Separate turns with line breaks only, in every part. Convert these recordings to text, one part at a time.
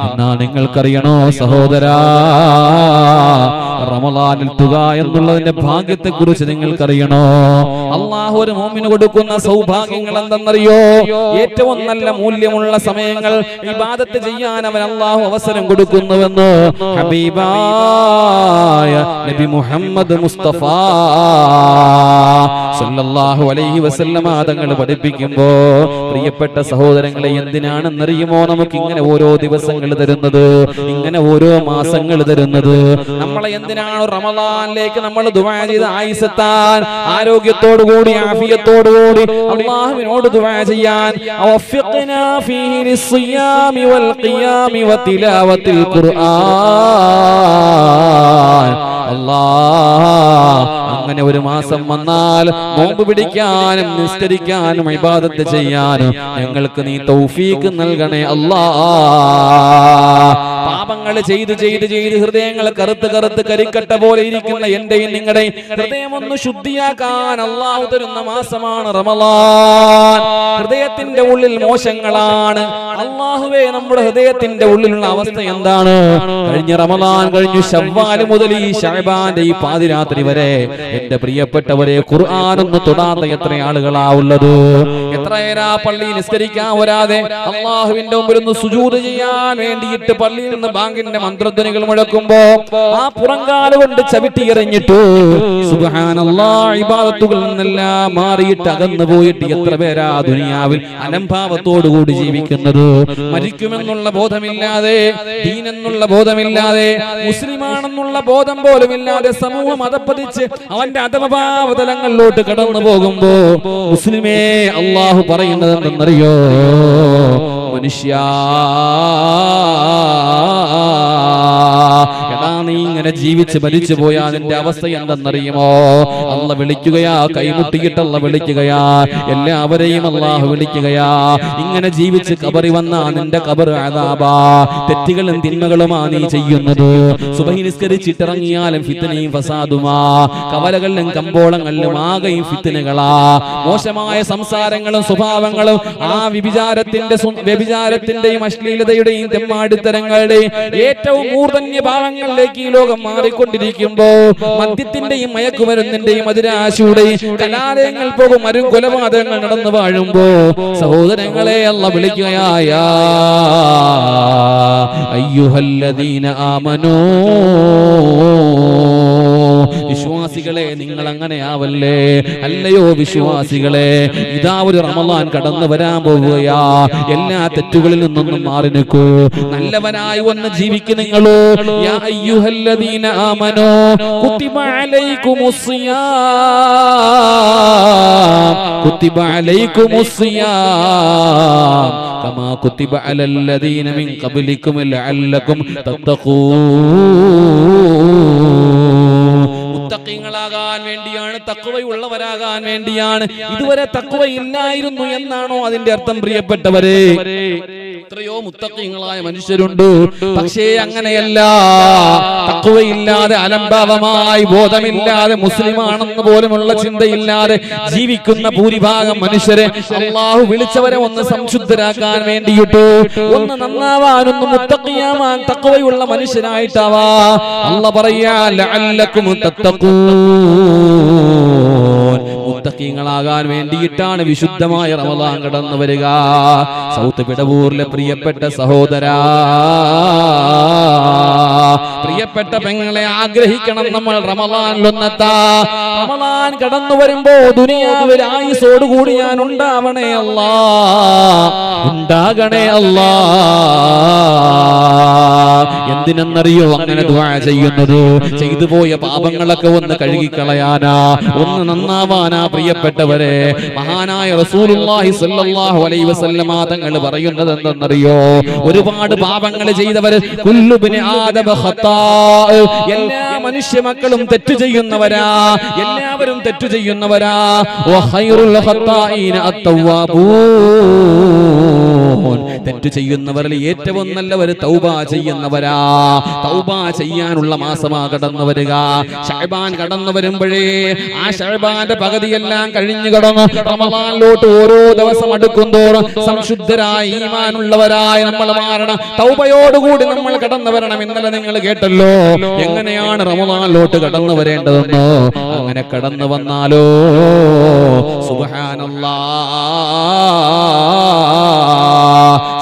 എന്നാ നിങ്ങൾക്കറിയണോ സഹോദരാ, റമളാനിൽ തുക എന്നുള്ളതിന്റെ ഭാഗ്യത്തെ കുറിച്ച് നിങ്ങൾക്കറിയണോ? അള്ളാഹു ഒരു മുഅ്മിന് കൊടുക്കുന്ന സൗഭാഗ്യങ്ങൾ എന്തെന്നറിയോ? ഏറ്റവും നല്ല മൂല്യമുള്ള സമയങ്ങൾ ഇബാദത്ത് ചെയ്യാൻ അവൻ അള്ളാഹു അവസരം കൊടുക്കുന്നുവെന്ന് ഹബീബായ നബി മുഹമ്മദ് മുസ്തഫ സല്ലല്ലാഹു അലൈഹി വസല്ലമ തങ്ങൾ പഠിപ്പിക്കുമ്പോ, പ്രിയപ്പെട്ട സഹോദരങ്ങളെ, എന്തിനാണെന്നറിയുമോ നമുക്ക് ഇങ്ങനെ ഓരോ ദിവസങ്ങൾ തരുന്നത്, ഇങ്ങനെ ഓരോ മാസങ്ങൾ തരുന്നത്? നമ്മളെ എന്തിനാണ് റമളാനിലേക്ക് നമ്മൾ ദുആ ചെയ്ത് ആയിസത്താൻ, ആരോഗ്യത്തോടുകൂടി ആഫിയത്തോടുകൂടി അല്ലാഹുവിനോട് ദുആ ചെയ്യാൻ? അവഫിഖ്നാ ഫീഹി ലിസ്സിയാമി വൽ ഖിയാമി വതിലാവത്തിൽ ഖുർആൻ. അല്ലാഹ്, അങ്ങനെ ഒരു മാസം വന്നാൽ നോമ്പ് പിടിക്കാനും നിസ്കരിക്കാനും ഇബാദത്ത് ചെയ്യാനും ഞങ്ങൾക്ക് നീ തൗഫീഖ് നൽകണേ അല്ലാഹ്. പാപങ്ങൾ ചെയ്ത് ചെയ്ത് ചെയ്ത് ഹൃദയങ്ങൾ കറുത്ത് കറുത്ത് കരിക്കട്ട പോലെ ഇരിക്കുന്ന എന്റെയും നിങ്ങളുടെയും ഹൃദയം ഒന്ന് ശുദ്ധിയാക്കാൻ അല്ലാഹു തരുന്ന മാസമാണ് റമളാൻ. ഹൃദയത്തിന്റെ ഉള്ളിൽ മോശങ്ങളാണ്. അല്ലാഹുവേ, നമ്മുടെ ഹൃദയത്തിന്റെ ഉള്ളിലുള്ള അവസ്ഥ എന്താണ്? കഴിഞ്ഞ റമളാൻ കഴിഞ്ഞു, ശവ്വാൽ മുതൽ ഈ ശഅബാന്റെ ഈ പാതിരാത്രി വരെ എന്റെ പ്രിയപ്പെട്ടവരെ ഖുർആനൊന്ന് തൊടാത്ത എത്ര ആളുകളാ ഉള്ളത്? എത്രയേരാ പള്ളിയിൽ നിസ്കരിക്കാൻ വരാതെ അല്ലാഹുവിന്റെ മുമ്പിൽ ഒന്ന് സുജൂദ് ചെയ്യാൻ വേണ്ടിയിട്ട് പള്ളിയിൽ നിന്ന് ബാങ്കിന്റെ മന്ത്രധ്വനികൾ മുഴക്കുമ്പോ ആ പുറങ്കാല കൊണ്ട് ചവിട്ടി എറിഞ്ഞിട്ട് സുബ്ഹാനല്ലാഹ് ഇബാദത്തുകളിൽ നിന്നെല്ലാം മാറിയിട്ട് അകന്നു പോയിട്ട് എത്ര പേരാ ദുനിയാവിൽ അലംഭാവത്തോടുകൂടി ജീവിക്കുന്നത്? മരിക്കുമെന്നുള്ള ബോധമില്ലാതെ, ദീനെന്നുള്ള ബോധമില്ലാതെ, മുസ്ലിമാണെന്നുള്ള ബോധം പോലും ഇല്ലാതെ സമൂഹം അതപ്പതിച്ച് അവന്റെ അധമഭാവതലങ്ങളിലോട്ട് കടന്നു പോകുമ്പോ മുസ്ലിമേ, അല്ലാഹു പറയുന്നത് എന്തെന്നറിയോ? മനുഷ്യ, എടാ, നീ ഇങ്ങനെ ജീവിച്ച് മരിച്ചു പോയാ നിന്റെ അവസ്ഥ എന്തെന്നറിയുമോ? അല്ല വിളിക്കുകയാ, കൈമുട്ടിയിട്ട് അല്ല വിളിക്കുകയാ, എല്ലാവരെയും അല്ലാഹു വിളിക്കുകയാ. ഇങ്ങനെ ജീവിച്ച് കബറി വന്നാ നിന്റെ കബർ അദാബാ. തെറ്റുകളും തിന്മകളുമാ നീ ചെയ്യുന്നത്. സുബഹി നിസ്കരിച്ചിട്ടിറങ്ങിയാലും ഫിത്നയും ഫസാദുമാ. കവലകളിലും കമ്പോളങ്ങളിലും ആകെയും ഫിത്നകളാ. മോശമായ സംസാരങ്ങളും സ്വഭാവങ്ങളും ആ വ്യഭിചാരത്തിന്റെയും അശ്ലീലതയുടെയും തെമ്മാടിത്തരങ്ങളുടെയും ഏറ്റവും മൂർധന്യ ഭാവങ്ങളിലേക്ക് ഈ ലോകം മാറിക്കൊണ്ടിരിക്കുമ്പോ മദ്യത്തിന്റെയും മയക്കുമരുന്നിന്റെയും അതിരാശിയുടെയും കലാലയങ്ങൾ പോകും മരും കൊലപാതകങ്ങൾ നടന്നു വാഴുമ്പോ സഹോദരങ്ങളെ അല്ലാഹു വിളിക്കുകയായ അയ്യുഹല്ലദീന ആമനൂ, വിശ്വാസികളെ, നിങ്ങൾ അങ്ങനെ ആവല്ലേ. അല്ലയോ വിശ്വാസികളെ, ഇതാ ഒരു റമളാൻ കടന്നു വരാൻ പോവുകയാ. എല്ലാ തെറ്റുകളിൽ നിന്നൊന്നും മാറി നിൽക്കൂ. നല്ലവനായി ഒന്ന് ജീവിക്കും നിങ്ങളോ. യാ അയ്യുഹല്ലദീന ആമനൂ കുതിബ അലൈക്കുമുസ്സിയാം, കുതിബ അലൈക്കുമുസ്സിയാം കമാ കുതിബ അലല്ലദീന മിൻ ഖബ്ലിക്കും ലഅല്ലക്കും തത്തഖൂൻ. മുത്തഖീങ്ങളാകാൻ വേണ്ടിയാണ്, തഖ്വയുള്ളവരാകാൻ വേണ്ടിയാണ്. ഇതുവരെ തഖ്വ ഇല്ലായിരുന്നു എന്നാണോ അതിന്റെ അർത്ഥം? പ്രിയപ്പെട്ടവരെ, എത്രയോ മുത്തഖീങ്ങളായ മനുഷ്യരുണ്ട്. പക്ഷേ അങ്ങനെയല്ല. തഖ്വയില്ലാതെ, അലംഭാവമായി, ബോധമില്ലാതെ, മുസ്ലിമാണെന്ന് പോലുമുള്ള ചിന്തയില്ലാതെ ജീവിക്കുന്ന ഭൂരിഭാഗം മനുഷ്യരെ അല്ലാഹു വിളിച്ചവരെ ഒന്ന് സംശുദ്ധരാക്കാൻ വേണ്ടിയിട്ട്, ഒന്ന് നന്നാവാൻ, ഒന്ന് മുത്തഖിയാവാൻ, തഖ്വയുള്ള മനുഷ്യനായിട്ടാവാ അല്ലാഹു പറയാ ലഅല്ലക്കും തത്തഖൂൻ. മുത്തഖീങ്ങളാകാൻ വേണ്ടിയിട്ടാണ് വിശുദ്ധമായ റമളാൻ കടന്നു വരിക. സൗത്ത് പിടവൂരിലെ പ്രിയപ്പെട്ട സഹോദരാ, പ്രിയപ്പെട്ട പെങ്ങളെ, ആഗ്രഹിക്കണം നമ്മൾ റമളാനിലൊന്നെത്താ. റമളാൻ കടന്നു വരുമ്പോ ദുനിയാവിൽ ആയുസോടുകൂടി ഞാൻ ഉണ്ടാവണേ അല്ലാ, ഉണ്ടാകണേ അല്ലാ. എന്തിനെന്നറിയോ അങ്ങനെ ദുആ ചെയ്യുന്നത്? ചെയ്തു പോയ പാപങ്ങളൊക്കെ ഒന്ന് കഴുകിക്കളയാനാ, ഒന്ന് നന്നാവാനാ. പ്രിയപ്പെട്ടവരെ, മഹാനായ റസൂലുള്ളാഹി സ്വല്ലല്ലാഹു അലൈഹി വസല്ലമ തങ്ങൾ പറയുന്നത് എന്തെന്നറിയോ? ഒരുപാട് പാപങ്ങൾ ചെയ്തവര് കുല്ലു ബിനി ആദമ ഖത്താ, എല്ലാ മനുഷ്യ മക്കളും തെറ്റ് ചെയ്യുന്നവരാ, എല്ലാവരും തെറ്റ് ചെയ്യുന്നവരാ. വഖൈറുൽ ഖത്താഈന അത്തവ്വാബൂൻ, തെറ്റ് ചെയ്യുന്നവരിൽ ഏറ്റവും നല്ലവർ തൗബ ചെയ്യുന്നവരാ. തൗബ ചെയ്യാനുള്ള മാസമാ കടന്നു വരിക. ശഅബാൻ കടന്നു വരുമ്പോഴേ ആ ശഅബാന്റെ പകുതിയെല്ലാം കഴിഞ്ഞു കടന്നു റമളാനിലോട്ട് ഓരോ ദിവസം അടുക്കുന്തോറും സംശുദ്ധരായ ഈമാനുള്ളവരായി നമ്മൾ മാറണം. തൗബയോടുകൂടി നമ്മൾ കടന്നു വരണം. ഇന്നലെ നിങ്ങൾ കേട്ടല്ലോ എങ്ങനെയാണ് റമളാനിലോട്ട് കടന്നു വരേണ്ടതെന്നോ. അങ്ങനെ കടന്നു വന്നാലോ സുബ്ഹാനല്ലാഹ്,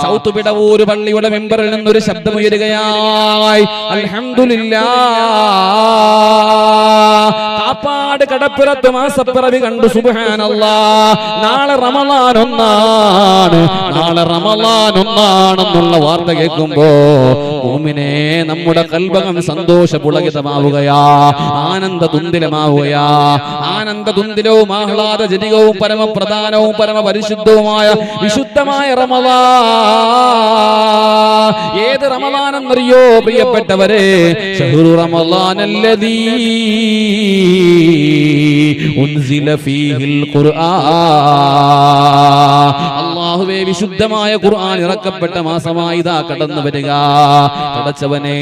സൗത്ത് പിടവൂർ പള്ളിയുടെ മെമ്പറിൽ നിന്നൊരു ശബ്ദമുയരുകയായി, അൽഹംദുലില്ലാഹ്, കാപ്പാട് കടപ്പുറത്ത് മാസപ്പിറവി കണ്ടു. സുബ്ഹാനല്ലാഹ്, നാളെ റമളാൻ ഒന്നാണ്, നാളെ റമളാൻ ഒന്നാണെന്നുള്ള വാർത്ത കേൾക്കുമ്പോ മുഅ്മിനേ നമ്മുടെ കൽബകം സന്തോഷപുളകിതമാവുകയാ, ആനന്ദതുന്തിലമാവുകയാ. ആനന്ദതുന്തിലവും ആഹ്ലാദജനികവും പരമപ്രധാനവും പരമപരിശുദ്ധവുമായ വിശുദ്ധമായ റമളാൻ. ഏത് റമളാനെന്നറിയോ പ്രിയപ്പെട്ടവരെ? ശഹ്റു റമളാനല്ലദീ ഉൻസില ഫീഹിൽ ഖുർആൻ. അല്ലാഹുവേ, വിശുദ്ധമായ ഖുർആൻ ഇറക്കപ്പെട്ട മാസമായി ഇതാ കടന്നു വരിക. പടച്ചവനെ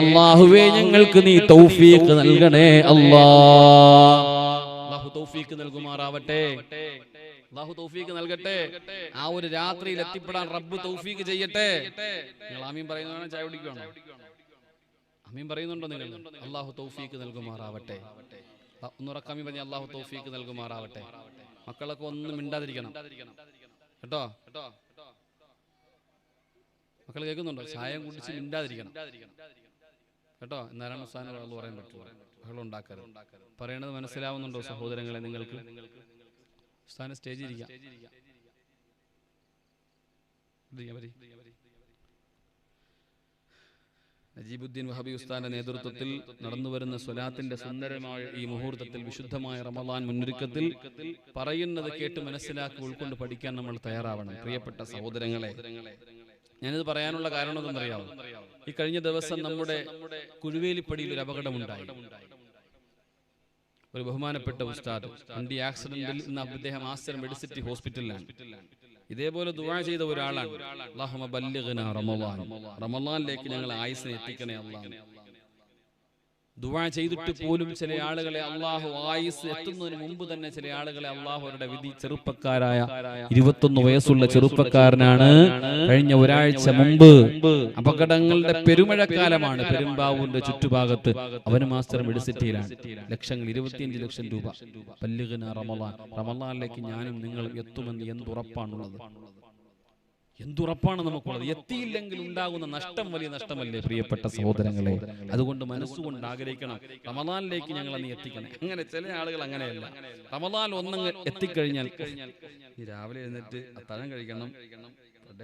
അല്ലാഹുവേ, ഞങ്ങൾക്ക് നീ തൗഫീഖ് നൽകണേ. അല്ലാഹു തൗഫീഖ് നൽകുമാറാവട്ടെ. അല്ലാഹു തൗഫീഖ് നൽകട്ടെ. ആ ഒരു രാത്രിയിൽ എത്തിപ്പെടാൻ റബ്ബ് തൗഫീഖ് ചെയ്യട്ടെ. നിങ്ങൾ ആമീൻ പറയുന്നതാണ്, ചായ കുടിക്കുകയാണോ? ആമീൻ പറയുന്നുണ്ടോ നിങ്ങൾ? അല്ലാഹു തൗഫീഖ് നൽകുമാറാവട്ടെ. ഒന്നുറക്കാമീൻ പറഞ്ഞ അല്ലാഹു തൗഫീഖ് നൽകുമാറാവട്ടെ. മക്കളൊക്കെ ഒന്നും മിണ്ടാതിരിക്കണം കേട്ടോ. മക്കൾ കേൾക്കുന്നുണ്ടോ? ചായ കുടിച്ച് മിണ്ടാതിരിക്കണം കേട്ടോ. എന്നാലാണ് ഉസ്താദിന് അള്ളാഹു പറയാൻ പറ്റുള്ളൂ. ബഹളം ഉണ്ടാക്കരുത്. പറയണത് മനസ്സിലാവുന്നുണ്ടോ സഹോദരങ്ങളെ? നിങ്ങൾക്ക് ഉസ്താദിന് സ്റ്റേജിൽ ഇരിക്കാം. നജീബുദ്ദീൻ വഹബി ഉസ്താദിന്റെ നേതൃത്വത്തിൽ നടന്നുവരുന്ന സ്വലാത്തിന്റെ സുന്ദരമായ ഈ മുഹൂർത്തത്തിൽ, വിശുദ്ധമായ റമളാൻ മുന്നൊരുക്കത്തിൽ പറയുന്നത് കേട്ട് മനസ്സിലാക്കി ഉൾക്കൊണ്ട് പഠിക്കാൻ നമ്മൾ തയ്യാറാവണം. പ്രിയപ്പെട്ട സഹോദരങ്ങളെ, ഞാനിത് പറയാനുള്ള കാരണം എന്തെന്നറിയാമോ? ഈ കഴിഞ്ഞ ദിവസം നമ്മുടെ കുഴുവേലിപ്പടിയിൽ ഒരു അപകടമുണ്ടായി. ഒരു ബഹുമാനപ്പെട്ട ഉസ്താദ് വണ്ടി ആക്സിഡന്റിൽ ഇന്ന് അദ്ദേഹം ആസ്റ്റർ മെഡിസിറ്റി ഹോസ്പിറ്റലിലാണ്. ഇതേപോലെ ദുആ ചെയ്ത ഒരാളാണ്. അല്ലാഹുമ്മ ബല്ലിഗ്നാ റമളാൻ, റമളാനിലേക്ക് ഞങ്ങൾ ആയുസ്സിനെ എത്തിക്കണേ അല്ലാഹ്. ദുആ ചെയ്തിട്ട് പോലും ചില ആളുകളെ അല്ലാഹു ആയുസ് എത്തുന്നതിന് മുമ്പ് തന്നെ ചില ആളുകളെ അല്ലാഹു അവരുടെ വിധി. ചെറുപ്പക്കാരായ 21 വയസ്സുള്ള ചെറുപ്പക്കാരനാണ് കഴിഞ്ഞ ഒരാഴ്ച മുമ്പ്, അപകടങ്ങളുടെ പെരുമഴക്കാലമാണ്, പെരുമ്പാവൂരിന്റെ ചുറ്റുഭാഗത്ത്, അവന് മാസ്റ്റർ മെഡിസിറ്റിയിലാണ്. ലക്ഷങ്ങൾ, 25 ലക്ഷം രൂപ. ബല്ലിഗ്നാ റമളാൻ, റമളാനിലേക്ക് ഞാനും നിങ്ങളും എത്തുമെന്ന് എന്തുറപ്പാണുള്ളത്? എന്തുറപ്പാണ് നമുക്കുള്ളത്? എത്തിയില്ലെങ്കിൽ ഉണ്ടാകുന്ന നഷ്ടം വലിയ നഷ്ടമല്ലേ പ്രിയപ്പെട്ട സഹോദരങ്ങളെ? അതുകൊണ്ട് മനസ്സുകൊണ്ട് ആഗ്രഹിക്കണം, റമളാനിലേക്ക് ഞങ്ങളെ നീ എത്തിക്കണം. അങ്ങനെ ചില ആളുകൾ അങ്ങനെയല്ല. റമളാൻ ഒന്നങ്ങ് എത്തിക്കഴിഞ്ഞാൽ ഈ രാവിലെ എഴുന്നേറ്റ് അത്താഴം കഴിക്കണം,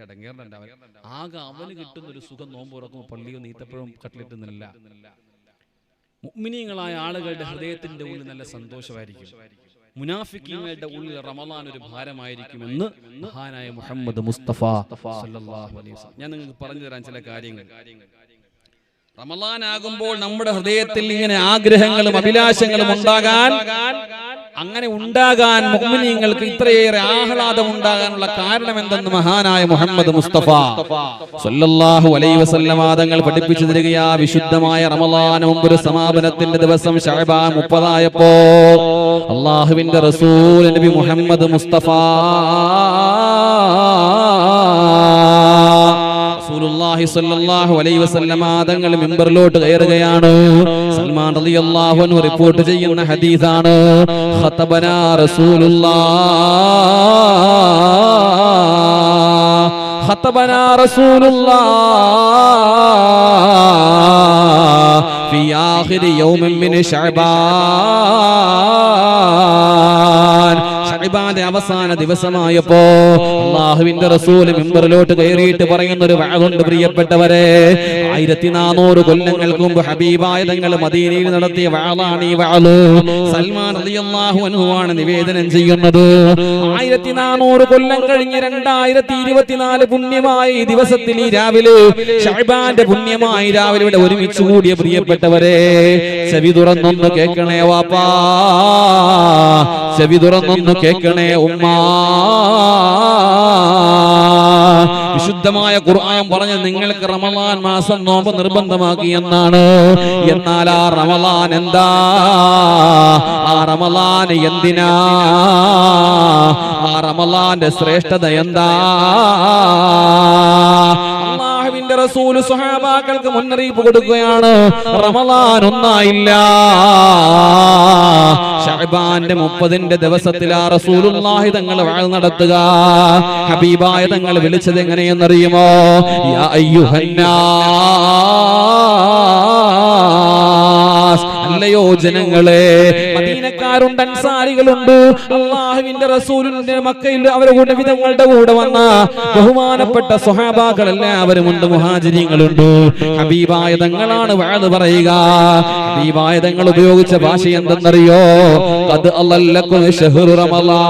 ഇടങ്ങേറുണ്ടാവൻ, ആകെ അവന് കിട്ടുന്ന ഒരു സുഖം നോമ്പ് തുറക്കുമ്പോൾ പള്ളിയോ നീത്തപ്പഴവും കട്ട്ലെറ്റുന്നില്ല. മുഅ്മിനീങ്ങളായ ആളുകളുടെ ഹൃദയത്തിന്റെ ഉള്ളിൽ നല്ല സന്തോഷമായിരിക്കും. മുനാഫിക്കീങ്ങളുടെ ഉള്ളിൽ റമളാൻ ഒരു ഭാരമായിരിക്കുമെന്ന് മഹാനായ മുഹമ്മദ് മുസ്തഫ സല്ലല്ലാഹു അലൈഹി വസല്ലം. ഞാൻ നിങ്ങൾക്ക് പറഞ്ഞു തരാൻ ചില കാര്യങ്ങൾ. റമളാൻ ആകുമ്പോൾ നമ്മുടെ ഹൃദയത്തിൽ ഇങ്ങനെ ആഗ്രഹങ്ങളും അഭിലാഷങ്ങളും ഉണ്ടാകാൻ, അങ്ങനെ ഉണ്ടാകാൻ മുഅ്മിനീങ്ങൾക്ക് ഇത്രയേറെ ആഹ്ലാദം ഉണ്ടാകാനുള്ള കാരണം എന്തെന്ന് മഹാനായ മുഹമ്മദ് മുസ്തഫ സല്ലല്ലാഹു അലൈഹി വസല്ലം തങ്ങൾ പഠിപ്പിച്ചു തരികയാ. വിശുദ്ധമായ റമളാൻ മുമ്പൊരു സമാപനത്തിന്റെ ദിവസം ശഅബാൻ 30 ആയപ്പോ അല്ലാഹുവിന്റെ റസൂൽ നബി മുഹമ്മദ് മുസ്തഫ റസൂലുള്ളാഹി സ്വല്ലല്ലാഹു അലൈഹി വസല്ലം തങ്ങൾ മിമ്പറിലോട്ട് കയറുകയാണ്. സൽമാൻ റളിയല്ലാഹു അൻഹു റിപ്പോർട്ട് ചെയ്യുന്ന ഹദീസാണ്. ഖതബനാ റസൂലുള്ളാഹ്, ഖതബനാ റസൂലുള്ളാഹ് ഫി ആഖിരി യൗമിൻ മിൻ ശഅബാൻ. ശഅബാന്റെ അവസാന ദിവസമായപ്പോ അല്ലാഹുവിന്റെ റസൂൽ മിമ്പറിലോട്ട് കയറിയിട്ട് പറയുന്ന ഒരു വഅദുണ്ട് പ്രിയപ്പെട്ടവരെ. 1400 കൊല്ലങ്ങൾക്ക് മുമ്പ് ഹബീബായ തങ്ങൾ മദീനയിൽ നടത്തിയ വഅദാണ് ഈ വഅദ്. സൽമാൻ റളിയല്ലാഹു അൻഹു ആണ് നിവേദനം ചെയ്യുന്നത്. 1400 കൊല്ലം കഴിഞ്ഞ് 2024 പുണ്യമായ ഈ ദിവസത്തിൽ, ഈ രാവിലെ ശഅബാന്റെ പുണ്യമായ രാവിലെ ഇവിടെ ഒരുമിച്ച് കൂടിയ പ്രിയപ്പെട്ടവരെ, ചെവി തുറന്നൊന്ന് കേൾക്കണേ വാപ്പാ, ചെവി തുറന്നൊന്ന് കേൾക്കണേ ഉമ്മാ. വിശുദ്ധമായ ഖുർആൻ പറഞ്ഞ നിങ്ങൾക്ക് റമളാൻ മാസം നോമ്പ് നിർബന്ധമാക്കി എന്നാണ്. എന്നാൽ ആ റമളാൻ എന്താ? ആ റമളാൻ എന്തിനാ? ആ റമളാന്റെ ശ്രേഷ്ഠത എന്താ? അല്ലാഹുവിന്റെ റസൂൽ സ്വഹാബാക്കൾക്ക് മുന്നറിയിപ്പ് കൊടുക്കുകയാണ്. റമളാൻ ഒന്നായില്ല. ശഅബാന്റെ 30ന്റെ ദിവസത്തിലാ റസൂലുള്ളാഹി തങ്ങൾ വഅദ് നടത്തുക. ഹബീബായ തങ്ങൾ വിളിച്ചത് എങ്ങനെയെന്നറിയുമോ? യാ അയ്യുഹന്നാസ്, അല്ലയോ ജനങ്ങളെ. മദീനക്കാരുണ്ട്, അൻസാരികളുണ്ട്. അല്ലാഹുവിന്റെ റസൂലിന്റെ മക്കയിൽ അവരുടെ വിധങ്ങളുടെ കൂടെ വന്ന ബഹുമാനപ്പെട്ട സ്വഹാബാക്കൾ എല്ലാവരും ഉണ്ട്, മുഹാജിരീങ്ങളുണ്ട്. ഹബീബായ തങ്ങളാണ് വഅദ് പറയുക. ഹബീബായ തങ്ങൾ ഉപയോഗിച്ച ഭാഷ എന്തെന്നറിയോ? ഖദ് അളല്ലകും ശഹ്റു റമളാൻ,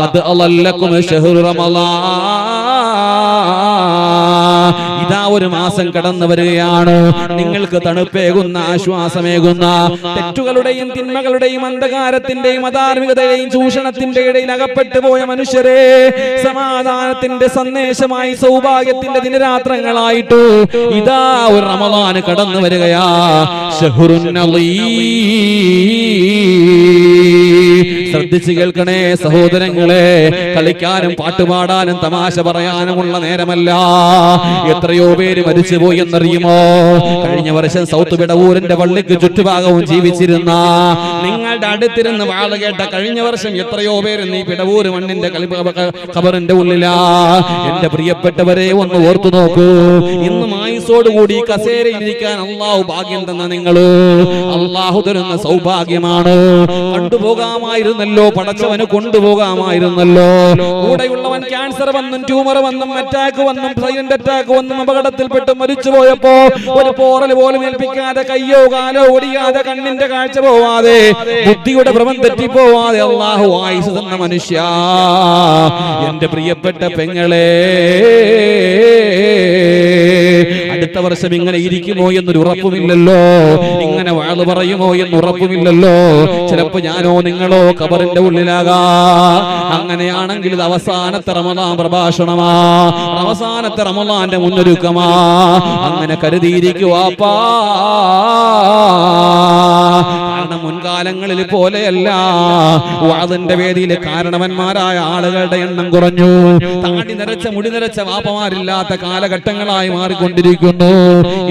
ഖദ് അളല്ലകും ശഹ്റു റമളാൻ. ഇതാ ഒരു മാസം കടന്നു വരികയാണ്. നിങ്ങൾക്ക് തണുപ്പേകുന്ന, ആശ്വാസമേകുന്ന, തെറ്റുകളുടെയും തിന്മകളുടെയും അന്ധകാരത്തിന്റെയും അധാർമികതയുടെയും ചൂഷണത്തിന്റെ ഇടയിൽ അകപ്പെട്ടു പോയ മനുഷ്യരെ സമാധാനത്തിന്റെ സന്ദേശമായി, സൗഭാഗ്യത്തിന്റെ ദിനരാത്രങ്ങളായിട്ട് ഇതാ ഒരു റമളാൻ കടന്നു വരികയാ. ശഹ്റുൻ ശ്രദ്ധിച്ചു കേൾക്കണേ സഹോദരങ്ങളെ. കളിക്കാനും പാട്ടുപാടാനും തമാശ പറയാനുമുള്ള നേരമല്ല. എത്രയോ പേര് മരിച്ചുപോയി എന്നറിയുമോ? കഴിഞ്ഞ വർഷം സൗത്ത് വിടവൂരിന്റെ പള്ളിക്ക് ചുറ്റുഭാഗവും ജീവിച്ചിരുന്ന, നിങ്ങളുടെ അടുത്തിരുന്ന് വാള കേട്ട കഴിഞ്ഞ വർഷം എത്രയോ പേര് നീ പിടവൂര് മണ്ണിന്റെ ഖബറിന്റെ ഉള്ളിലാ. എന്റെ പ്രിയപ്പെട്ടവരെ ഒന്ന് ഓർത്തു നോക്കൂ. ഇന്ന് ആയുസ്സോടുകൂടി കസേരയിൽ ഇരിക്കാൻ അള്ളാഹു ഭാഗ്യം തന്ന നിങ്ങള്, അള്ളാഹു തരുന്ന സൗഭാഗ്യമാണ്. കൊണ്ടുപോകാമായിരുന്നല്ലോ, പടച്ചവന് കൊണ്ടുപോകാമായിരുന്നല്ലോ. കൂടെയുള്ളവൻ ക്യാൻസർ വന്നും ട്യൂമർ വന്നും അറ്റാക്ക് വന്നും സൈലന്റ് അറ്റാക്ക് വന്നും അപകടത്തിൽപ്പെട്ട് മരിച്ചു പോയപ്പോ ഒരു പോറൽ പോലും ഏൽപ്പിക്കാതെ, കയ്യോ കാലോ ഒടിയാതെ, കണ്ണിന്റെ കാഴ്ച പോവാതെ, ബുദ്ധിയുടെ ഭ്രമം തെറ്റിപ്പോവാതെ അല്ലാഹു ആയുസ് തന്ന മനുഷ്യ, എന്റെ പ്രിയപ്പെട്ട പെങ്ങളെ, അടുത്ത വർഷം ഇങ്ങനെ ഇരിക്കുമോ എന്നൊരു ഉറപ്പുമില്ലല്ലോ. ഇങ്ങനെ വാള് പറയുമോ എന്ന് ഉറപ്പുമില്ലല്ലോ. ചിലപ്പോ ഞാനോ നിങ്ങളോ ഖബറിന്റെ ഉള്ളിലാകാ. അങ്ങനെയാണെങ്കിൽ ഇത് അവസാനത്തെ റമളാൻ പ്രഭാഷണമാ, അവസാനത്തെ റമളാന്റെ മുന്നൊരുക്കമാ. അങ്ങനെ കരുതിയിരിക്കുവാപ്പാ. കാരണം മുൻകാലങ്ങളിൽ പോലെയല്ല. വാദിന്റെ വേദിയിൽ കാരണവന്മാരായ ആളുകളുടെ എണ്ണം കുറഞ്ഞു. താടി നിറച്ച മുടി നിറച്ച വാപ്പമാരില്ലാത്ത കാലഘട്ടങ്ങളായി മാറിക്കൊണ്ടിരിക്കുന്നു.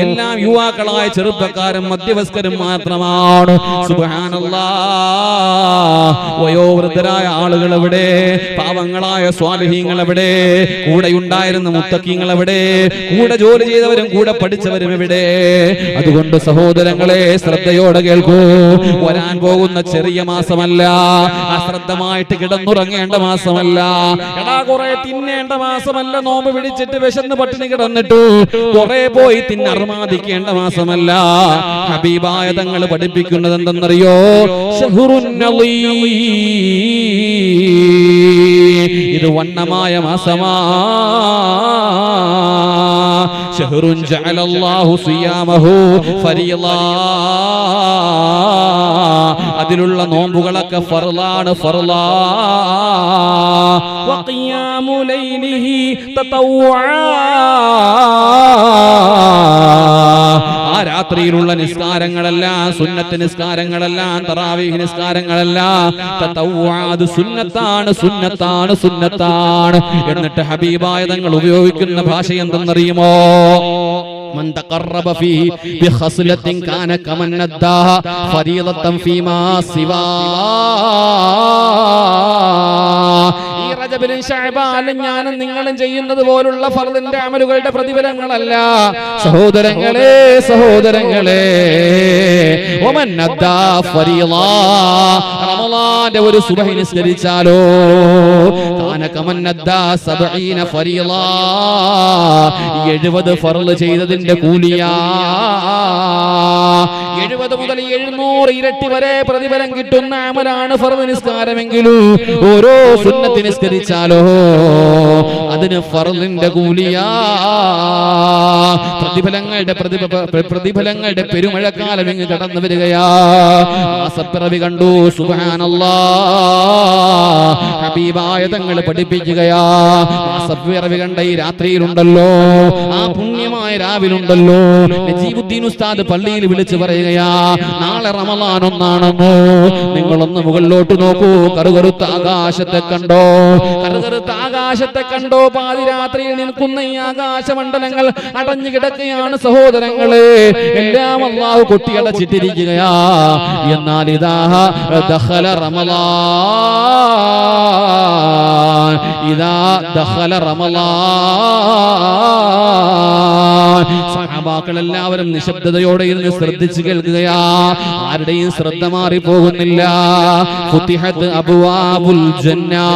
എല്ലാം യുവാക്കളായ ചെറുപ്പക്കാരും മധ്യവയസ്കരും മാത്രമാണ്. സുബ്ഹാനല്ലാഹ്. വയോവൃദ്ധരായ ആളുകൾ എവിടെ? പാവങ്ങളായ സ്വാലിഹീങ്ങൾ എവിടെ? കൂടെ ഉണ്ടായിരുന്ന മുത്തഖീങ്ങൾ എവിടെ? കൂടെ ജോലി ചെയ്തവരും കൂടെ പഠിച്ചവരും എവിടെ? അതുകൊണ്ട് സഹോദരങ്ങളെ ശ്രദ്ധയോടെ കേൾക്കൂ. വരാൻ പോകുന്ന ചെറിയ മാസമല്ല, അശ്രദ്ധമായിട്ട് കിടന്നുറങ്ങേണ്ട മാസമല്ല, എടാ കുറെ തിന്നേണ്ട മാസമല്ല, നോമ്പ് പിടിച്ചിട്ട് വിശന്ന് പട്ടിണി കിടന്നിട്ടു കുറെ പോയി തിന്നർമാദിക്കേണ്ട മാസമല്ല. ഹബീബായ തങ്ങൾ പഠിപ്പിക്കുന്നത് എന്തെന്നറിയോ? ശഹ്റുൻ അളീം. ഇത് വണ്ണമായ മാസമാ. ശഹ്റുൻ ജഅലല്ലാഹു സിയാമഹു ഫരീളാ. അതിലുള്ള നോമ്പുകളൊക്കെ ഫർളാണ്, ഫർളാ. വഖിയാമു ലൈലിഹി തതവ്വാ. ആ രാത്രിയിലുള്ള നിസ്കാരങ്ങളെല്ലാം സുന്നത്ത് നിസ്കാരങ്ങളെല്ലാം, തറാവീഹ് നിസ്കാരങ്ങളെല്ലാം തതവ്വാ. അത് സുന്നത്താണ്, സുന്നത്താണ്, സുന്നത്താണ്. എന്നിട്ട് ഹബീബായ തങ്ങൾ ഉപയോഗിക്കുന്ന ഭാഷ എന്തെന്നറിയുമോ? من تقرب فيه بخصلة كان كمن نداها فريضة فيما سواه. ഈ റജബിലും ശഅബാനും ഞാനും നിങ്ങളും ചെയ്യുന്നത് പോലുള്ള ഫർദിന്റെ അമലുകളുടെ പ്രതിഫലങ്ങളല്ല സഹോദരങ്ങളെ, സഹോദരങ്ങളെ. വമൻ നദ്ദാ ഫരീളാ. റമളാന്റെ ഒരു സുബ്ഹി നിസ്കരിച്ചാലോ കാന കമൻ നദ്ദാ 70 ഫരീളാ. 70 ഫർള് ചെയ്തതിന്റെ കൂലിയാ. 70 മുതൽ 700 ഇരട്ടി വരെ പ്രതിഫലം കിട്ടുന്ന അമലാണ് ഫർദ് നിസ്കാരമെങ്കിലും ഓരോ സുന്നത്ത് നിസ്കരിച്ചാലോ അതിന് ഫർദിന്റെ കൂലിയാ. പ്രതിഫലങ്ങളുടെ പെരുമഴക്കാലം ഇങ്ങ് കടന്നു വരികയാ. മാസപ്പിറവി കണ്ടു, സുബ്ഹാനല്ലാഹ്, ഹബീബായ തങ്ങൾ പഠിപ്പിക്കുകയാ. മാസപ്പിറവി കണ്ട ഈ രാത്രിയിലുണ്ടല്ലോ, ആ പുണ്യമായ രാവിലുണ്ടല്ലോ, നജീബുദ്ദീൻ ഉസ്താദ് പള്ളിയിൽ വിളിച്ചു പറയുകയാ, നാളെ റമളാൻ ഒന്നാണെന്നോ. നിങ്ങളൊന്ന് മുകളിലോട്ട് നോക്കൂ, കറുകറുത്ത ആകാശത്തെ കണ്ടോ? കറുകറുത്ത ആകാശത്തെ കണ്ടോ? പാതിരാത്രിയിൽ നിൽക്കുന്ന ഈ ആകാശമണ്ഡലങ്ങൾ അടഞ്ഞു കിടക്കുകയാണ് സഹോദരങ്ങളെ. എല്ലാം അല്ലാഹു കൊട്ടിയടച്ചിട്ടിരിക്കുകയാ. എന്നാൽ ഇതാ ദഖല റമളാൻ, ഇതാ ദഖല റമളാൻ. സഹാബാക്കൾ എല്ലാവരും നിശബ്ദതയോടെ ഇരുന്ന് ശ്രദ്ധിച്ചു കേൾക്കുകയാ. ആരുടെയും ശ്രദ്ധ മാറി പോകുന്നില്ല. ഫുതിഹത് അബ്വാബുൽ ജന്നാ,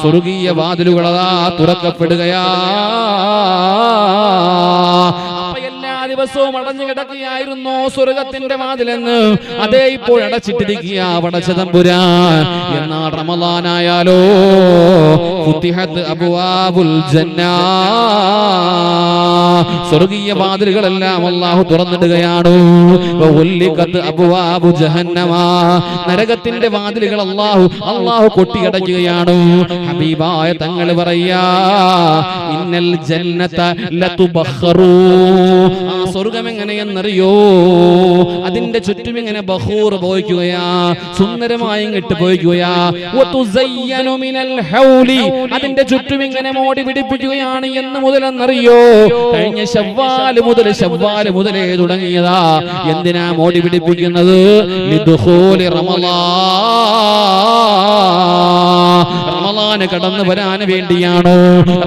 സ്വർഗീയ വാതിലുകൾ അതാ തുറക്കപ്പെടുകയാ. ദിവസവും അടഞ്ഞു കിടക്കുകയായിരുന്നു സ്വർഗത്തിന്റെ വാതിലെന്ന്. അതേ ഇപ്പോൾ അടച്ചിട്ടിരിക്കുക പടച്ച തമ്പുരാൻ. എന്നാൽ റമളാനായാലോ ഫുതിഹത് അബ്വാബുൽ ജന്നാ, സ്വർഗീയ വാതിലുകളെല്ലാം അല്ലാഹു തുറന്നിടുകയാണ്. വഉല്ലിഖത് അബ്വാബു ജഹന്നമ, നരകത്തിന്റെ വാതിലുകൾ അല്ലാഹു കൊട്ടിയടയ്ക്കുകയാണ്. ഹബീബായ തങ്ങൾ പറയാ, ഇന്നൽ ജന്നത ലതുബഖറു, ആ സ്വർഗം എങ്ങനെയെന്നറിയോ? അതിന്റെ ചുറ്റും ഇങ്ങനെ ബഖൂർ പോയിക്കുകയാ, സുന്ദരമായി ഇങ്ങോട്ട് പോയിക്കുകയാ. വതുസയ്യനു മിനൽ ഹൗലി, അതിന്റെ ചുറ്റും ഇങ്ങനെ മോടി പിടിപ്പിക്കുകയാണ്. എന്ന് മുതലെന്നറിയോ? കഴിഞ്ഞ ശവ്വാൽ മുതലേ തുടങ്ങിയതാ. എന്തിനാ മോടി പിടിപ്പിക്കുന്നത്? ലിദുഖൂലി റമളാൻ കടന്നു വരാൻ വേണ്ടിയാണോ?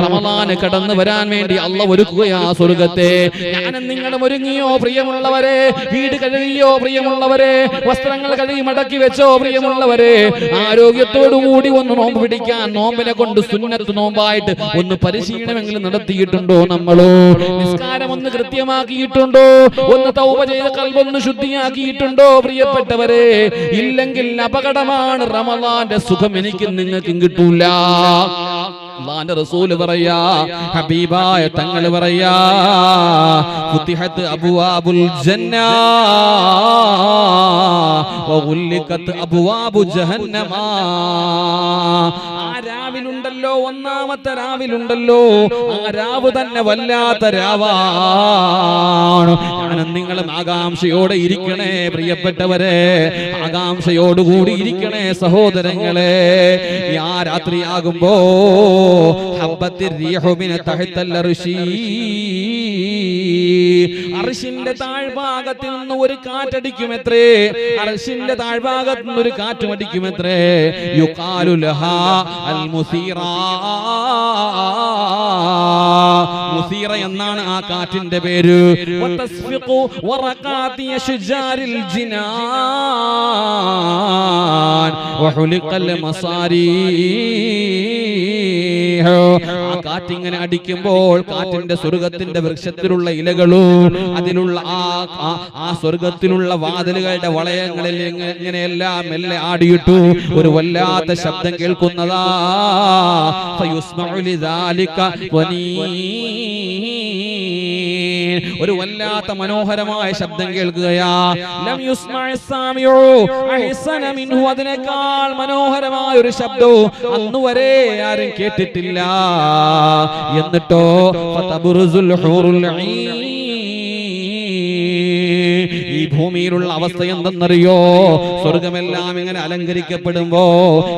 റമളാൻ കടന്നു വരാൻ വേണ്ടി അല്ലാഹു ഒരുക്കുകയാ സ്വർഗത്തെ. ഞാനും നിങ്ങളും ഒരുങ്ങിയോ പ്രിയമുള്ളവരെ? വീട് കഴുകിയോ പ്രിയമുള്ളവരെ? വസ്ത്രങ്ങൾ കഴുകി മടക്കി വെച്ചോ പ്രിയമുള്ളവരെ? ആരോഗ്യത്തോടു കൂടി ഒന്ന് നോമ്പ് പിടിക്കാൻ, നോമ്പിനെ കൊണ്ട് സുന്നത്ത് നോമ്പായിട്ട് ഒന്ന് പരിശീലനമെങ്കിലും നടത്തിയിട്ടുണ്ടോ നമ്മളോ? നിസ്കാരം ഒന്ന് കൃത്യമാക്കിയിട്ടുണ്ടോ? ഒന്ന് തൗബ ചെയ്ത് ഖൽബൊന്ന് ശുദ്ധിയാക്കിയിട്ടുണ്ടോ പ്രിയപ്പെട്ടവരെ? ഇല്ലെങ്കിൽ അപകടമാണ്. റമളാന്റെ സുഖം എനിക്കും നിങ്ങൾക്കും കിട്ടൂല. അല്ലാഹുവിന്റെ റസൂൽ പറയാ, ഹബീബായ തങ്ങൾ പറയാ, ഫുതിഹത് അബ്വാബുൽ ജന്നാ വഉല്ലിഖത് അബ്വാബു ജഹന്നമ. ആ രാവിലുണ്ടല്ലോ, ഒന്നാമത്തെ രാവിലുണ്ടല്ലോ, ആ രാവ് തന്നെ വല്ലാത്ത രാവാണ്. ഞാനും നിങ്ങളും ആകാംക്ഷയോടെ ഇരിക്കണേ പ്രിയപ്പെട്ടവരെ, ആകാംക്ഷയോടുകൂടി ഇരിക്കണേ സഹോദരങ്ങളെ. ആ രാത്രിയാകുമ്പോ അർശിന്റെ താഴ്ഭാഗത്ത് നിന്ന് ഒരു കാറ്റടിക്കുമെത്രേ, അർശിന്റെ താഴ്ഭാഗത്ത് നിന്ന് ഒരു കാറ്റും അടിക്കുമെത്രേ. യുഖാലു ലഹാ അൽ മുസീറ, മുസീറ എന്നാണ് ആ കാറ്റിന്റെ പേര്. വതസ്ഫിഖു വറഖാതി അശ്ജാരിൽ ജിനാൻ വഹുലിഖൽ മസാരി. ആ കാറ്റിങ്ങനെ അടിക്കുമ്പോൾ കാറ്റിന്റെ സ്വർഗത്തിന്റെ വൃക്ഷത്തിലുള്ള ഇലകളും അതിലുള്ള ആ സ്വർഗത്തിലുള്ള വാതിലുകളുടെ വളയങ്ങളിൽ ഇങ്ങനെയെല്ലാം മെല്ലെ ആടിയിട്ടു ഒരു വല്ലാത്ത ശബ്ദം കേൾക്കുന്നതാ. ഒരു വല്ലാത്ത മനോഹരമായ ശബ്ദം കേൾക്കുകയാ. ലം യുസ്മഅ സാമിഉ അഹ്സന മിൻഹു, അതിനേക്കാൾ മനോഹരമായ ഒരു ശബ്ദവും അന്നുവരെ ആരും കേട്ടിട്ടില്ല. എന്നിട്ടോ ഫതബ്റുസുൽ ഹൂറുൽ ഐൻ, ഈ ഭൂമിയിലുള്ള അവസ്ഥ എന്തെന്നറിയോ? സ്വർഗമെല്ലാം ഇങ്ങനെ അലങ്കരിക്കപ്പെടുമ്പോ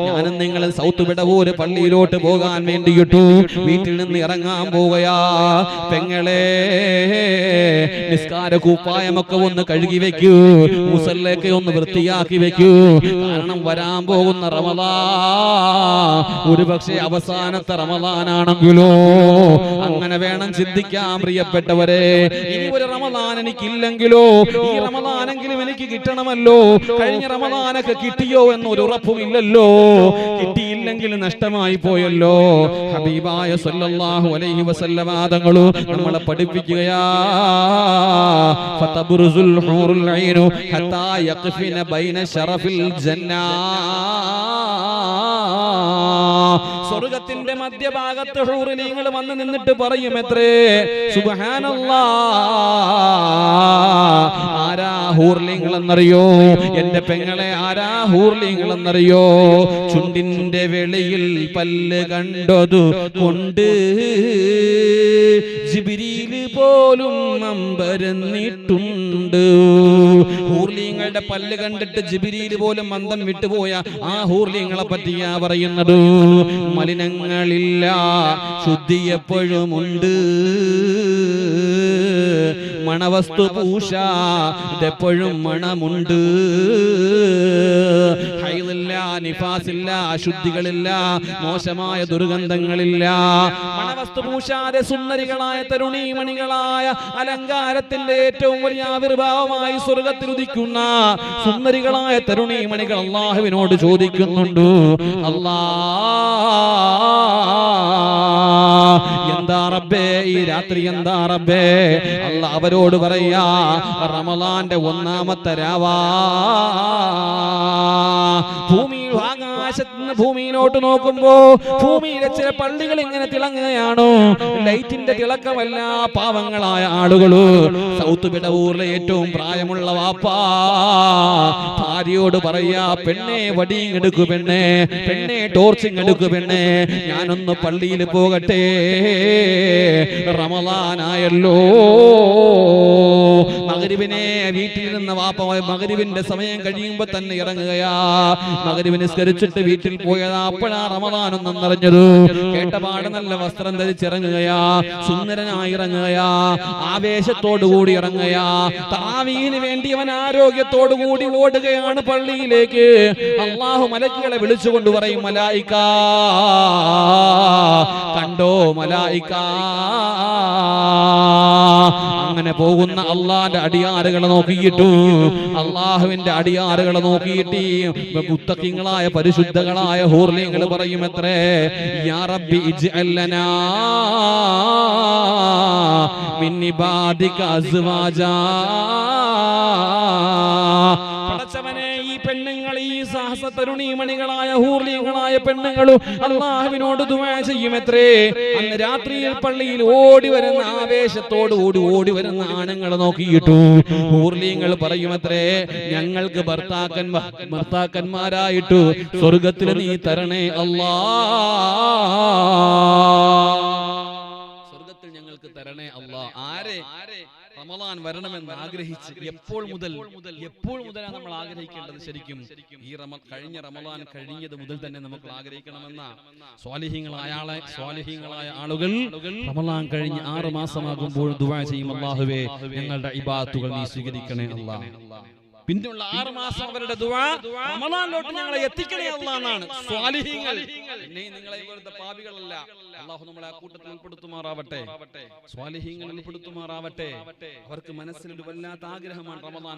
ഞാനും നിങ്ങളും സൗത്ത് വിടവൂര് പള്ളിയിലോട്ട് പോകാൻ വേണ്ടിയിട്ടു വീട്ടിൽ നിന്ന് ഇറങ്ങാൻ പോവുകയാ. പെങ്ങളെ, നിസ്കാര കൂപ്പായമൊക്കെ ഒന്ന് കഴുകി വെക്കൂ, മുസല്ലയൊക്കെ ഒന്ന് വൃത്തിയാക്കി വെക്കൂ. കാരണം വരാൻ പോകുന്ന റമളാൻ ഒരുപക്ഷെ അവസാനത്തെ റമളാനാണെങ്കിലോ. അങ്ങനെ വേണം ചിന്തിക്കാൻ പ്രിയപ്പെട്ടവരെ. ഇനി ഒരു റമളാൻ എനിക്കില്ലെങ്കിലോ, ഈ റമളാനെങ്കിലും എനിക്ക് കിട്ടണമല്ലോ. കഴിഞ്ഞ റമളാനൊക്കെ കിട്ടിയോ എന്നൊരു ഉറപ്പുമില്ലല്ലോ. കിട്ടിയില്ല ബോധ്യമില്ലെങ്കിൽ നഷ്ടമായി പോയല്ലോ. ഹബീബായ സല്ലല്ലാഹു അലൈഹി വസല്ലമ തങ്ങൾ നമ്മളെ പഠിപ്പിക്കുകയാ, ഫതബ്റുസുൽ ഹൂറുൽ ഐനു ഹത്താ യഖ്ഫിന ബൈന ശറഫിൽ ജന്നാ. സ്വർഗ്ഗത്തിന്റെ മധ്യഭാഗത്ത് ഹൂറിനീങ്ങൾ വന്ന് നിന്നിട്ട് പറയും എത്രേ, സുബ്ഹാനല്ലാഹ്, ആരാ ഹൂർലിങ്ങൾ എന്നറിയോ? എന്റെ പെങ്ങളെ ആരാ ഹൂർലിങ്ങൾ എന്നറിയോ? ചുണ്ടിന്റെ വെളിയിൽ പല്ല് കണ്ടതു കൊണ്ട് ജിബ്രീല് പോലും അമ്പരന്നിട്ടുണ്ട്. ഹൂർലിങ്ങളുടെ പല്ല് കണ്ടിട്ട് ജിബ്രീല് പോലും മന്ദം വിട്ടുപോയ ആ ഹൂർലിങ്ങളെ പറ്റിയാ പറയുന്നത്. മലിനങ്ങളില്ല, ശുദ്ധി എപ്പോഴുമുണ്ട്, മണവസ്തു പൂശാതെപ്പോഴും മണമുണ്ട്, ഹൈദില്ല, നിഫാസില്ല, അശുദ്ധികളില്ല, മോശമായ ദുർഗന്ധങ്ങളില്ല. മണവസ്തു പൂശാതെ സുന്ദരികളായ തരുണീമണികളായ അലങ്കാരത്തിന്റെ ഏറ്റവും വലിയ ആവിർഭാവമായി സ്വർഗത്തിൽ ഉദിക്കുന്ന സുന്ദരികളായ തരുണീമണികൾ അല്ലാഹുവിനോട് ചോദിക്കുന്നുണ്ട്, അല്ലാ, എന്താ റബ്ബേ ഈ രാത്രി, എന്താ റബ്ബേ? അല്ലാഹ് അവരോട് പറയാ, റമളാന്റെ ഒന്നാമത്തെ രാവാ. ഭൂമിയിൽ ആകാശത്തുനിന്ന് ഭൂമിയിലോട്ട് നോക്കുമ്പോ ഭൂമിയിലെ ചില പള്ളികൾ ഇങ്ങനെ തിളങ്ങുകയാണോ? ലൈറ്റിന്റെ തിളക്കമല്ല, പാവങ്ങളായ ആളുകള്. സൗത്ത് ബിടവൂരിലെ ഏറ്റവും പ്രായമുള്ള വാപ്പാ ഭാര്യയോട് പറയാ, പെണ്ണെ വടിയെടുക്കു, പെണ്ണെ, പെണ്ണെ ടോർച്ചിങ് എടുക്കു, പെണ്ണെ, ഞാനൊന്ന് പള്ളിയിൽ പോകട്ടെ, റമളാനായല്ലോ. മഗ്രിബിനെ വീട്ടിൽ നിന്ന് വാപ്പ മഗ്രിബിന്റെ സമയം കഴിയുമ്പോ തന്നെ ഇറങ്ങുകയാ. മഗ്രിബ് നിസ്കരിച്ചിട്ട് വീട്ടിൽ പോയതാ. അപ്പോഴാ റമളാൻ ഒന്നറിഞ്ഞത്. കേട്ടപാട് നല്ല വസ്ത്രം ധരിച്ചിറങ്ങുകയാ, സുന്ദരനായി ഇറങ്ങുകയാ, ആവേശത്തോടുകൂടി ഇറങ്ങുകയാ. തറാവീഹിന് വേണ്ടി അവൻ ആരോഗ്യത്തോടുകൂടി ഓടുകയാണ് പള്ളിയിലേക്ക്. അല്ലാഹു മലക്കുകളെ വിളിച്ചുകൊണ്ട് പറയും, മലായിക കണ്ടോ, മലായിക. അങ്ങനെ പോകുന്ന അള്ളാന്റെ അടിയാറുകളെ നോക്കിയിട്ടു, അള്ളാഹുവിന്റെ അടിയാറുകളെ നോക്കിയിട്ട് മുത്തഖീങ്ങളായ പരിശുദ്ധങ്ങളായ ഹൂർലിങ്ങൾ പറയും എത്രേ, യാ റബ്ബി ഇജ്അൽ ലനാ മിൻ ഇബാദിക അസ്വാജാ. പടച്ചവനെ, ഈ പെണ്ണുങ്ങൾ, ഈ സാഹസ തരുണീമണികളായ ഹൂർലികളായ പെണ്ണുങ്ങളും അല്ലാഹുവിനോട് ദുആ ചെയ്യുമെത്രേ. അന്ന് രാത്രിയിൽ പള്ളിയിൽ ഓടി വരുന്ന ആവേശത്തോടുകൂടി ഓടി വരുന്ന ആണുങ്ങളെ നോക്കിയിട്ടു ഹൂർലിങ്ങൾ പറയുമത്രേ, ഞങ്ങൾക്ക് ഭർത്താക്കന്മാരായിട്ടു സ്വർഗത്തിൽ നീ തരണേ അല്ലാ, സ്വർഗത്തിൽ ഞങ്ങൾക്ക് തരണേ അല്ലാ. ആരെ? റമളാൻ വരണമെന്ന് ആഗ്രഹിച്ച് എപ്പോൾ മുതലാണ് നമ്മൾ ആഗ്രഹിക്കേണ്ടത്? ശരിക്കും ഈ കഴിഞ്ഞ റമളാൻ കഴിഞ്ഞത് മുതൽ തന്നെ നമുക്ക് ആഗ്രഹിക്കണമെന്ന സ്വാലിഹീങ്ങളായ ആളുകൾ റമളാൻ കഴിഞ്ഞ് 6 മാസമാകുമ്പോൾ ദുആ ചെയ്യും, അല്ലാഹുവേ ഞങ്ങളുടെ ഇബാദത്തുകൾ നീ സ്വീകരിക്കണേ അല്ലാ. പിന്നെയുള്ള 6 മാസം അവരുടെ ദുആ റമളാനിലോട്ട് ഞങ്ങളെ എത്തിക്കണേ അല്ലാ എന്നാണ്. സ്വാലിഹീങ്ങൾ, നിങ്ങളെ പോലത്തെ പാപികളല്ല. അല്ലാഹു നമ്മളെ ആ കൂട്ടത്തിൽ ഉൾപ്പെടുത്തുമാറാവട്ടെ, സ്വാലിഹീങ്ങൾ ഉൾപ്പെടുത്തുമാറാവട്ടെ. അവർക്ക് മനസ്സിൽ ഒരു വല്ലാത്ത ആഗ്രഹമാണ് റമളാൻ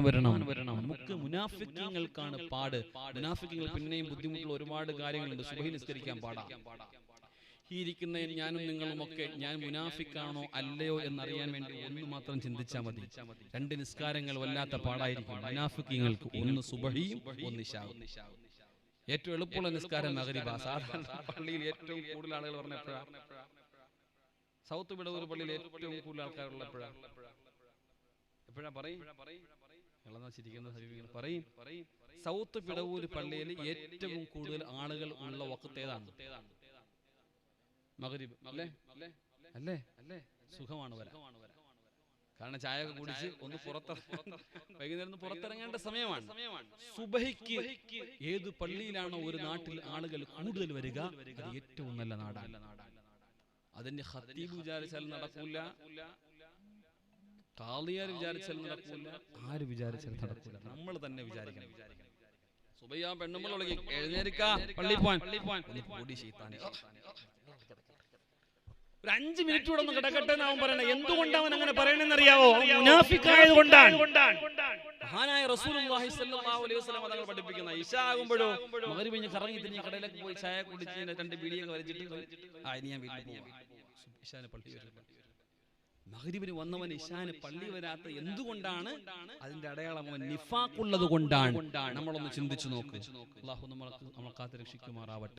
വരണം. നമുക്ക് മുനാഫിക്കീങ്ങൾക്കാണ് പാട്. മുനാഫിക്കീങ്ങൾ പിന്നെയും ബുദ്ധിമുട്ടുള്ള ഒരുപാട് കാര്യങ്ങളുണ്ട്. സുബഹി നിസ്കരിക്കാൻ പാടാ. ഈ ഇരിക്കുന്ന ഞാനും നിങ്ങളുമൊക്കെ ഞാൻ മുനാഫിക്കാണോ അല്ലയോ എന്നറിയാൻ വേണ്ടി ഒന്ന് മാത്രം ചിന്തിച്ചാൽ മതി. 2 നിസ്കാരങ്ങൾ വല്ലാത്ത പാടായിരിക്കും മുനാഫിക്കീങ്ങൾക്ക്. ഒന്ന് സുബഹിയും, ഒന്ന് ഇശാഉം. ഏറ്റവും എളുപ്പമുള്ള നിസ്കാരം മഗ്രിബാ. സാധാരണ പള്ളിയിൽ ഏറ്റവും കൂടുതൽ ആളുകൾ പറഞ്ഞപ്പോഴാ, സൗത്ത് ബിടവൂർ പള്ളിയിൽ ഏറ്റവും കൂടുതൽ ആൾക്കാരുള്ള എപ്പോഴാ പറയും സൗത്ത് ബിടവൂർ പള്ളിയിൽ ഏറ്റവും കൂടുതൽ ആളുകൾ ഉള്ള വഖത്ത് ഏതാണ്? മഗ്രിബ് അല്ലേ? സുഖമാണ് വരാൻ. കാരണം ചായ ഒക്കെ കുടിച്ച് ഒന്ന് വൈകുന്നേരം പുറത്തിറങ്ങേണ്ട സമയമാണ്. സുബഹിക്ക് ഏത് പള്ളിയിലാണോ ഒരു നാട്ടിൽ ആളുകൾ കൂടുതൽ വരിക, അത് ഏറ്റവും നല്ല നാടാണ്. അതിന്റെ ഖത്തീബ് വിചാരിച്ചാൽ നടക്കൂല, ഖാളിയാർ വിചാരിച്ചാൽ നടക്കൂല, ആര് വിചാരിച്ചാൽ നടക്കൂല. നമ്മൾ തന്നെ വിചാരിക്കണം. സുബഹിയാ പെണ്ണുമ്പോൾ എഴുന്നേൽക്കാ, പള്ളിയിൽ പോവാൻ. ഒരു 5 മിനിറ്റ് കൂടെ ഒന്ന് കിടക്കട്ടെ എന്നാവും പറയണേ. എന്തുകൊണ്ടാണ് അവൻ അങ്ങനെ പറയണെന്നറിയാവോ? മുനാഫിക്കായത് കൊണ്ടാണ്. മഹാനായ റസൂലുള്ളാഹി സ്വല്ലല്ലാഹു അലൈഹി വസല്ലം തങ്ങൾ പഠിപ്പിക്കുന്ന ഇശാ ആകുമ്പോഴോ മഗ്‌രിബ് കഴിഞ്ഞ് കറങ്ങി തിരിഞ്ഞ് കടയിലേക്ക് പോയി ചായ കുടിച്ച് 2 ബീഡിയൊക്കെ വലിച്ചിട്ട് ഇനി ഞാൻ വീട്ടിൽ പോവാം, ഇശാന് പള്ളി വരും. മഗ്‌രിബിന് വന്നവൻ ഇശാന് പള്ളി വരാത്ത എന്തുകൊണ്ടാണ്? അതിന്റെ അടയാളം അവൻ നിഫാഖുള്ളത് കൊണ്ടാണ്. നമ്മളൊന്ന് ചിന്തിച്ചു നോക്ക്. അല്ലാഹു നമ്മളെ കാത്ത് രക്ഷിക്കുമാറാവട്ടെ.